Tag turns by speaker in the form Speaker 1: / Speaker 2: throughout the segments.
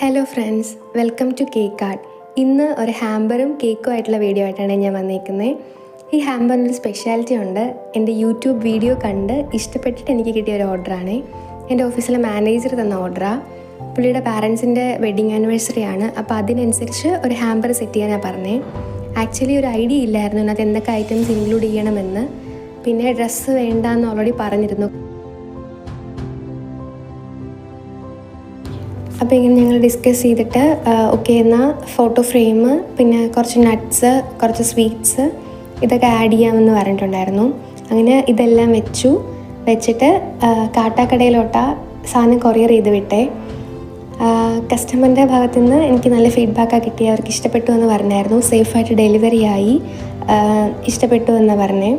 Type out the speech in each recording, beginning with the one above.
Speaker 1: Hello friends, welcome to cake art. ഇന്ന് ഒരു ഹാമ്പറും കേക്കും ആയിട്ടുള്ള വീഡിയോ ആയിട്ടാണ് ഞാൻ വന്നിരിക്കുന്നത്. ഈ ഹാമ്പറിനൊരു സ്പെഷ്യാലിറ്റി ഉണ്ട്. എൻ്റെ യൂട്യൂബ് വീഡിയോ കണ്ട് ഇഷ്ടപ്പെട്ടിട്ട് എനിക്ക് കിട്ടിയ ഒരു ഓർഡറാണ്. എൻ്റെ ഓഫീസിലെ മാനേജർ തന്ന ഓർഡറാണ്. പുള്ളിയുടെ പാരൻസിൻ്റെ വെഡ്ഡിങ് ആനിവേഴ്സറി ആണ്. അപ്പോൾ അതിനനുസരിച്ച് ഒരു ഹാമ്പർ സെറ്റ് ചെയ്യാനാണ് പറഞ്ഞത്. ആക്ച്വലി ഒരു ഐഡിയ ഇല്ലായിരുന്നു അതിനകത്ത് എന്തൊക്കെ ഐറ്റംസ് ഇൻക്ലൂഡ് ചെയ്യണമെന്ന്. പിന്നെ ഡ്രസ്സ് വേണ്ടാന്ന് ഓൾറെഡി പറഞ്ഞിരുന്നു. അപ്പോൾ ഇങ്ങനെ ഞങ്ങൾ ഡിസ്കസ് ചെയ്തിട്ട് ഓക്കെ എന്നാൽ ഫോട്ടോ ഫ്രെയിം, പിന്നെ കുറച്ച് നട്ട്സ്, കുറച്ച് സ്വീറ്റ്സ് ഇതൊക്കെ ആഡ് ചെയ്യാമെന്ന് പറഞ്ഞിട്ടുണ്ടായിരുന്നു. അങ്ങനെ ഇതെല്ലാം വെച്ചിട്ട് കാട്ടാക്കടയിലോട്ടാണ് സാധനം കൊറിയർ ചെയ്ത് വിട്ടേ. കസ്റ്റമറിൻ്റെ ഭാഗത്തു നിന്ന് എനിക്ക് നല്ല ഫീഡ്ബാക്കാണ് കിട്ടിയത്. അവർക്ക് ഇഷ്ടപ്പെട്ടു എന്ന് പറഞ്ഞായിരുന്നു. സേഫായിട്ട് ഡെലിവറി ആയി, ഇഷ്ടപ്പെട്ടു എന്നാണ് പറഞ്ഞത്.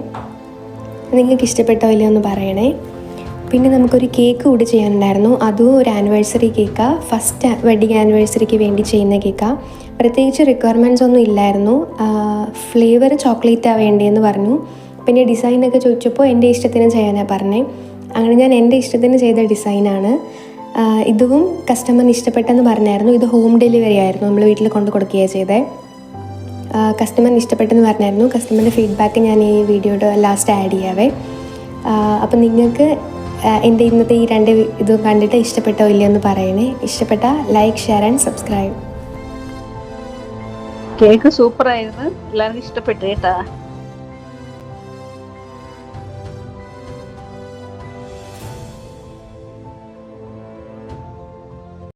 Speaker 1: നിങ്ങൾക്ക് ഇഷ്ടപ്പെട്ടോ ഇല്ലയോ എന്ന് പറയണേ. പിന്നെ നമുക്കൊരു കേക്ക് കൂടി ചെയ്യാനുണ്ടായിരുന്നു. അതും ഒരു ആനിവേഴ്സറി കേക്കാണ്. ഫസ്റ്റ് വെഡ്ഡിങ് ആനിവേഴ്സറിക്ക് വേണ്ടി ചെയ്യുന്ന കേക്കാണ്. പ്രത്യേകിച്ച് റിക്വയർമെൻറ്റ്സ് ഒന്നും ഇല്ലായിരുന്നു. ഫ്ലേവർ ചോക്ലേറ്റാണ് വേണ്ടിയെന്ന് പറഞ്ഞു. പിന്നെ ഡിസൈനൊക്കെ ചോദിച്ചപ്പോൾ എൻ്റെ ഇഷ്ടത്തിന് ചെയ്യാനാണ് പറഞ്ഞത്. അങ്ങനെ ഞാൻ എൻ്റെ ഇഷ്ടത്തിന് ചെയ്ത ഡിസൈനാണ്. ഇതും കസ്റ്റമറിന് ഇഷ്ടപ്പെട്ടെന്ന് പറഞ്ഞായിരുന്നു. ഇത് ഹോം ഡെലിവറി ആയിരുന്നു, നമ്മൾ വീട്ടിൽ കൊണ്ട് കൊടുക്കുകയാണ് ചെയ്തത്. കസ്റ്റമറിന് ഇഷ്ടപ്പെട്ടെന്ന് പറഞ്ഞായിരുന്നു. കസ്റ്റമറിൻ്റെ ഫീഡ്ബാക്ക് ഞാൻ ഈ വീഡിയോയുടെ ലാസ്റ്റ് ആഡ് ചെയ്യാവേ. അപ്പം നിങ്ങൾക്ക് എൻ്റെ ഇന്നത്തെ ഈ രണ്ട് ഇത് കണ്ടിട്ട് ഇഷ്ടപ്പെട്ടോ ഇല്ലയോ എന്ന് പറയണേ. ഇഷ്ടപ്പെട്ടാൽ like, share and subscribe.
Speaker 2: Cake സൂപ്പറായിരുന്നു, എല്ലാവർക്കും ഇഷ്ടപ്പെട്ടു കേട്ടാ.